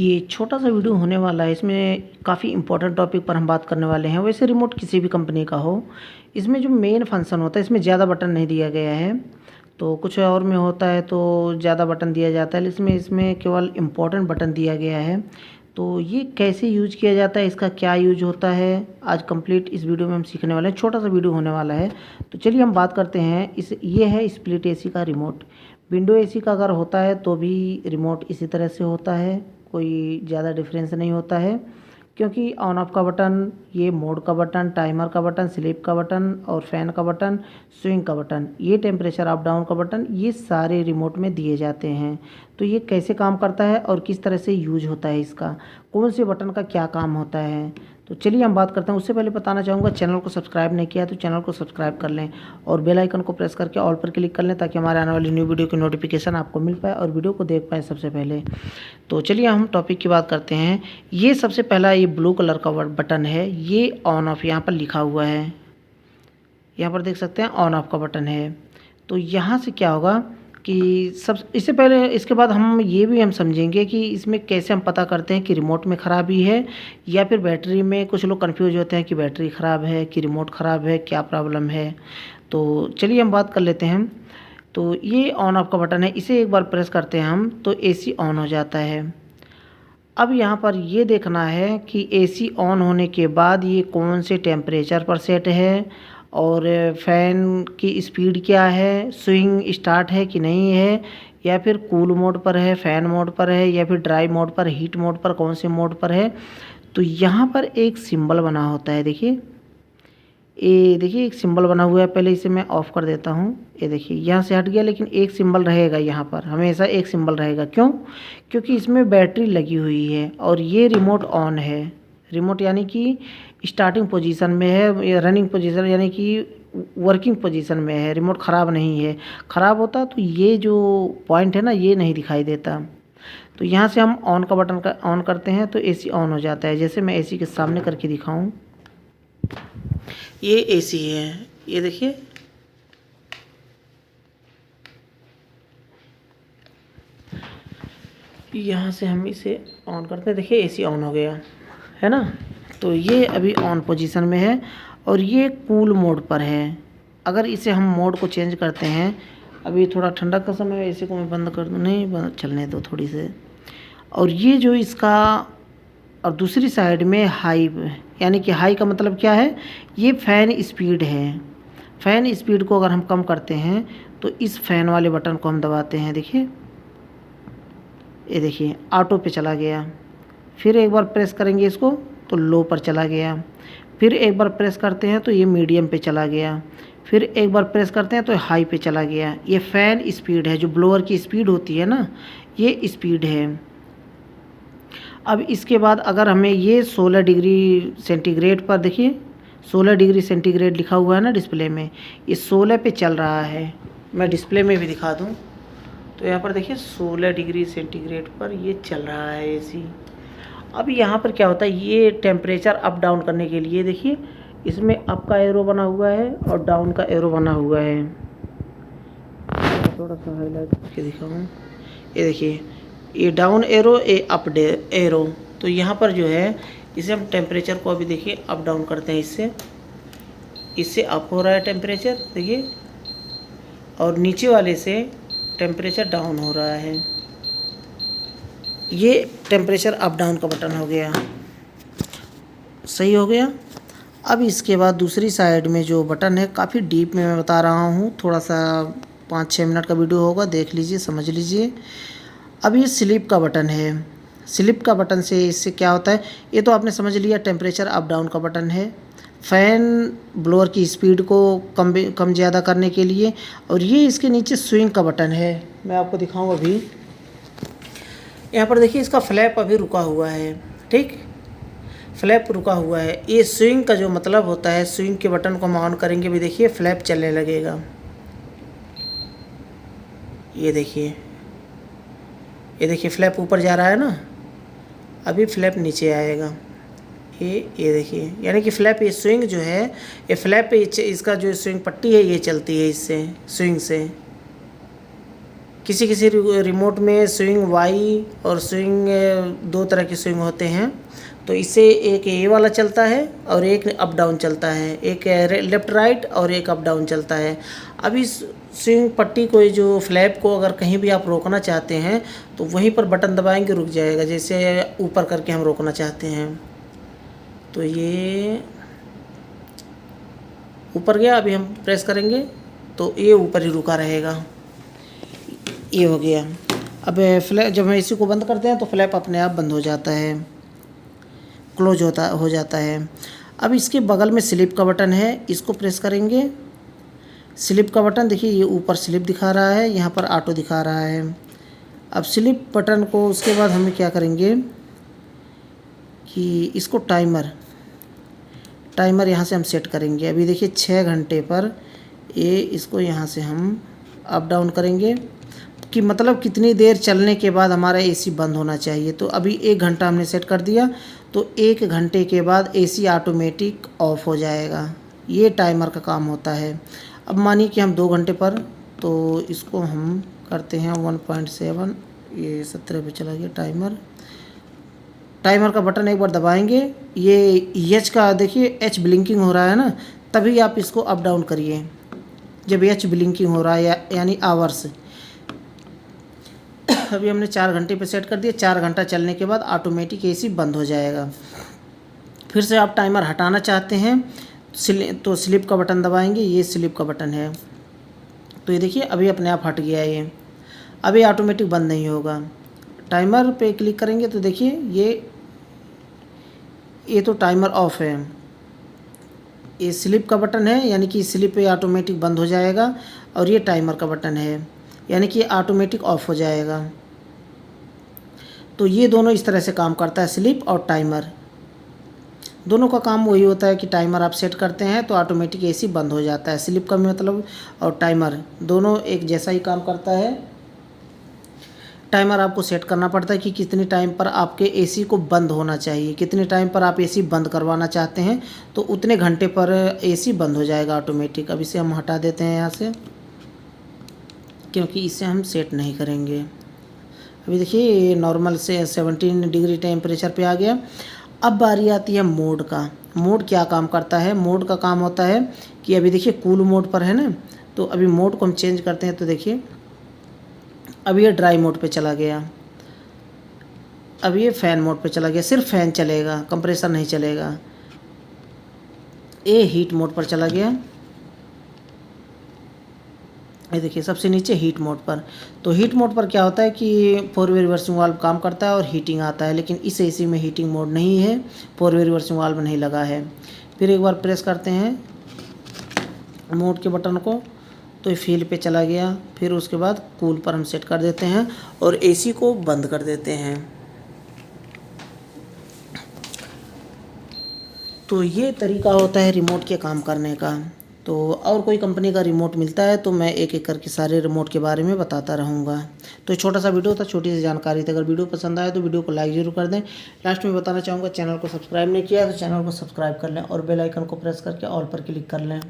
ये छोटा सा वीडियो होने वाला है। इसमें काफ़ी इंपॉर्टेंट टॉपिक पर हम बात करने वाले हैं। वैसे रिमोट किसी भी कंपनी का हो, इसमें जो मेन फंक्शन होता है, इसमें ज़्यादा बटन नहीं दिया गया है। तो कुछ और में होता है तो ज़्यादा बटन दिया जाता है, लेकिन इसमें केवल इम्पोर्टेंट बटन दिया गया है। तो ये कैसे यूज किया जाता है, इसका क्या यूज होता है, आज कंप्लीट इस वीडियो में हम सीखने वाले हैं। छोटा सा वीडियो होने वाला है, तो चलिए हम बात करते हैं। ये है स्प्लिट एसी का रिमोट। विंडो एसी का अगर होता है तो भी रिमोट इसी तरह से होता है, कोई ज़्यादा डिफरेंस नहीं होता है। क्योंकि ऑन ऑफ का बटन, ये मोड का बटन, टाइमर का बटन, स्लीप का बटन और फ़ैन का बटन, स्विंग का बटन, ये टेम्परेचर अप डाउन का बटन, ये सारे रिमोट में दिए जाते हैं। तो ये कैसे काम करता है और किस तरह से यूज होता है, इसका कौन से बटन का क्या काम होता है, तो चलिए हम बात करते हैं। उससे पहले बताना चाहूँगा, चैनल को सब्सक्राइब नहीं किया तो चैनल को सब्सक्राइब कर लें और बेल आइकन को प्रेस करके ऑल पर क्लिक कर लें, ताकि हमारे आने वाली न्यू वीडियो की नोटिफिकेशन आपको मिल पाए और वीडियो को देख पाएँ सबसे पहले। तो चलिए हम टॉपिक की बात करते हैं। ये सबसे पहला ये ब्लू कलर का बटन है, ये ऑन ऑफ यहाँ पर लिखा हुआ है। यहाँ पर देख सकते हैं ऑन ऑफ का बटन है। तो यहाँ से क्या होगा कि सब इससे पहले, इसके बाद हम समझेंगे कि इसमें कैसे हम पता करते हैं कि रिमोट में ख़राबी है या फिर बैटरी में। कुछ लोग कंफ्यूज होते हैं कि बैटरी ख़राब है कि रिमोट ख़राब है, क्या प्रॉब्लम है। तो चलिए हम बात कर लेते हैं। तो ये ऑन ऑफ का बटन है, इसे एक बार प्रेस करते हैं हम तो एसी ऑन हो जाता है। अब यहाँ पर ये देखना है कि एसी ऑन होने के बाद ये कौन से टेम्परेचर पर सेट है और फ़ैन की स्पीड क्या है, स्विंग स्टार्ट है कि नहीं है, या फिर कूल मोड पर है, फ़ैन मोड पर है, या फिर ड्राई मोड पर, हीट मोड पर, कौन से मोड पर है। तो यहाँ पर एक सिंबल बना होता है, देखिए ये देखिए एक सिंबल बना हुआ है। पहले इसे मैं ऑफ़ कर देता हूँ। ये देखिए यहाँ से हट गया, लेकिन एक सिंबल रहेगा यहाँ पर, हमेशा एक सिंबल रहेगा। क्यों? क्योंकि इसमें बैटरी लगी हुई है और ये रिमोट ऑन है। रिमोट यानी कि स्टार्टिंग पोजीशन में है, रनिंग पोजीशन यानी कि वर्किंग पोजीशन में है। रिमोट ख़राब नहीं है। ख़राब होता तो ये जो पॉइंट है ना, ये नहीं दिखाई देता। तो यहाँ से हम ऑन का बटन का ऑन करते हैं तो एसी ऑन हो जाता है। जैसे मैं एसी के सामने करके दिखाऊँ, ये एसी है, ये देखिए यहाँ से हम इसे ऑन करते हैं। देखिए एसी ऑन हो गया है ना। तो ये अभी ऑन पोजीशन में है और ये कूल मोड पर है। अगर इसे हम मोड को चेंज करते हैं, अभी थोड़ा ठंडा का समय है, एसी को मैं बंद कर दूँ, नहीं बंद, चलने दो थोड़ी से। और ये जो इसका, और दूसरी साइड में हाई, यानी कि हाई का मतलब क्या है, ये फ़ैन स्पीड है। फ़ैन स्पीड को अगर हम कम करते हैं तो इस फ़ैन वाले बटन को हम दबाते हैं, देखिए ये देखिए ऑटो पे चला गया। फिर एक बार प्रेस करेंगे इसको तो लो पर चला गया। फिर एक बार प्रेस करते हैं तो ये मीडियम पे चला गया। फिर एक बार प्रेस करते हैं तो हाई पे चला गया। ये फ़ैन स्पीड है, जो ब्लोअर की स्पीड होती है ना, ये स्पीड है। अब इसके बाद अगर हमें ये 16 डिग्री सेंटीग्रेड पर, देखिए 16 डिग्री सेंटीग्रेड लिखा हुआ है ना डिस्प्ले में, ये 16 पे चल रहा है। मैं डिस्प्ले में भी दिखा दूं तो यहाँ पर देखिए 16 डिग्री सेंटीग्रेड पर ये चल रहा है एसी। अब यहाँ पर क्या होता है, ये टेम्परेचर अप डाउन करने के लिए देखिए इसमें अप का एरो बना हुआ है और डाउन का एरो बना हुआ है। थोड़ा सा हाईलाइट करके दिखाऊँ, ये देखिए ये डाउन एरो, ये अप एरो। तो यहाँ पर जो है, इसे हम टेम्परेचर को अभी देखिए अप डाउन करते हैं। इससे अप हो रहा है टेम्परेचर, देखिए, और नीचे वाले से टेम्परेचर डाउन हो रहा है। ये टेम्परेचर अप डाउन का बटन हो गया, सही हो गया। अब इसके बाद दूसरी साइड में जो बटन है, काफ़ी डीप में मैं बता रहा हूँ, थोड़ा सा 5-6 मिनट का वीडियो होगा, देख लीजिए, समझ लीजिए। अब ये स्लीप का बटन है। स्लीप का बटन से इससे क्या होता है, ये तो आपने समझ लिया, टेम्परेचर अप डाउन का बटन है, फ़ैन ब्लोअर की स्पीड को कम ज़्यादा करने के लिए। और ये इसके नीचे स्विंग का बटन है, मैं आपको दिखाऊं। अभी यहाँ पर देखिए इसका फ्लैप अभी रुका हुआ है, ठीक, फ्लैप रुका हुआ है। ये स्विंग का जो मतलब होता है, स्विंग के बटन को हम ऑन करेंगे भी, देखिए फ्लैप चलने लगेगा। ये देखिए फ्लैप ऊपर जा रहा है ना, अभी फ्लैप नीचे आएगा। ये देखिए, यानी कि फ्लैप, ये स्विंग जो है, ये फ्लैप पे इसका जो स्विंग पट्टी है ये चलती है इससे, स्विंग से। किसी किसी रिमोट में स्विंग वाई और स्विंग दो तरह के स्विंग होते हैं। तो इससे एक ये वाला चलता है और एक अप डाउन चलता है, एक लेफ़्ट राइट और एक अप डाउन चलता है। अब इस स्विंग पट्टी को, जो फ्लैप को अगर कहीं भी आप रोकना चाहते हैं तो वहीं पर बटन दबाएंगे रुक जाएगा, जैसे ऊपर करके हम रोकना चाहते हैं। तो ये ऊपर गया, अभी हम प्रेस करेंगे तो ये ऊपर ही रुका रहेगा। ये हो गया। अब फ्लैप, जब हम इसी को बंद करते हैं तो फ्लैप अपने आप बंद हो जाता है, क्लोज हो जाता है। अब इसके बगल में स्लिप का बटन है, इसको प्रेस करेंगे। स्लिप का बटन देखिए, ये ऊपर स्लिप दिखा रहा है, यहाँ पर ऑटो दिखा रहा है। अब स्लिप बटन को उसके बाद हमें क्या करेंगे कि इसको टाइमर यहाँ से हम सेट करेंगे। अभी देखिए 6 घंटे पर ये, इसको यहाँ से हम अप डाउन करेंगे कि मतलब कितनी देर चलने के बाद हमारा एसी बंद होना चाहिए। तो अभी 1 घंटा हमने सेट कर दिया, तो 1 घंटे के बाद एसी ऑटोमेटिक ऑफ हो जाएगा। ये टाइमर का काम होता है। अब मानिए कि हम 2 घंटे पर, तो इसको हम करते हैं 1.7, ये 17 पे चला गया टाइमर का बटन एक बार दबाएंगे। ये एच का देखिए, एच ब्लिंकिंग हो रहा है ना, तभी आप इसको अप डाउन करिए जब एच ब्लिंकिंग हो रहा है, यानी आवर्स। अभी हमने 4 घंटे पे सेट कर दिया। 4 घंटा चलने के बाद ऑटोमेटिक एसी बंद हो जाएगा। फिर से आप टाइमर हटाना चाहते हैं तो स्लिप का बटन दबाएंगे, ये स्लिप का बटन है। तो ये देखिए अभी अपने आप हट गया ये, अभी ऑटोमेटिक बंद नहीं होगा। टाइमर पे क्लिक करेंगे तो देखिए ये तो टाइमर ऑफ है। ये स्लिप का बटन है, यानी कि स्लिप पे ऑटोमेटिक बंद हो जाएगा, और ये टाइमर का बटन है, यानी कि ऑटोमेटिक ऑफ हो जाएगा। तो ये दोनों इस तरह से काम करता है, स्लिप और टाइमर। दोनों का काम वही होता है कि टाइमर आप सेट करते हैं तो ऑटोमेटिक एसी बंद हो जाता है। स्लिप का मतलब और टाइमर दोनों एक जैसा ही काम करता है। टाइमर आपको सेट करना पड़ता है कि कितने टाइम पर आपके एसी को बंद होना चाहिए, कितने टाइम पर आप एसी बंद करवाना चाहते हैं, तो उतने घंटे पर एसी बंद हो जाएगा ऑटोमेटिक। अब इसे हम हटा देते हैं यहाँ से, क्योंकि इसे हम सेट नहीं करेंगे। अभी देखिए ये नॉर्मल से 17 डिग्री टेम्परेचर पे आ गया। अब बारी आती है मोड का। मोड क्या काम करता है? मोड का काम होता है कि अभी देखिए कूल मोड पर है ना, तो अभी मोड को हम चेंज करते हैं। तो देखिए अभी ये ड्राई मोड पे चला गया, अभी ये फ़ैन मोड पे चला गया, सिर्फ फ़ैन चलेगा, कंप्रेसर नहीं चलेगा। ये हीट मोड पर चला गया, ये देखिए सबसे नीचे हीट मोड पर। तो हीट मोड पर क्या होता है कि 4-वे रिवर्सिंग वाल्व काम करता है और हीटिंग आता है, लेकिन इस एसी में हीटिंग मोड नहीं है, 4-वे रिवर्सिंग वाल्व नहीं लगा है। फिर एक बार प्रेस करते हैं मोड के बटन को, तो ये फील पे चला गया। फिर उसके बाद कूल पर हम सेट कर देते हैं और एसी को बंद कर देते हैं। तो ये तरीका होता है रिमोट के काम करने का। तो और कोई कंपनी का रिमोट मिलता है तो मैं एक एक करके सारे रिमोट के बारे में बताता रहूँगा। तो छोटा सा वीडियो था, छोटी सी जानकारी थी। अगर वीडियो पसंद आए तो वीडियो को लाइक ज़रूर कर दें। लास्ट में बताना चाहूँगा, चैनल को सब्सक्राइब नहीं किया तो चैनल को सब्सक्राइब कर लें और बेल आइकन को प्रेस करके ऑल पर क्लिक कर लें।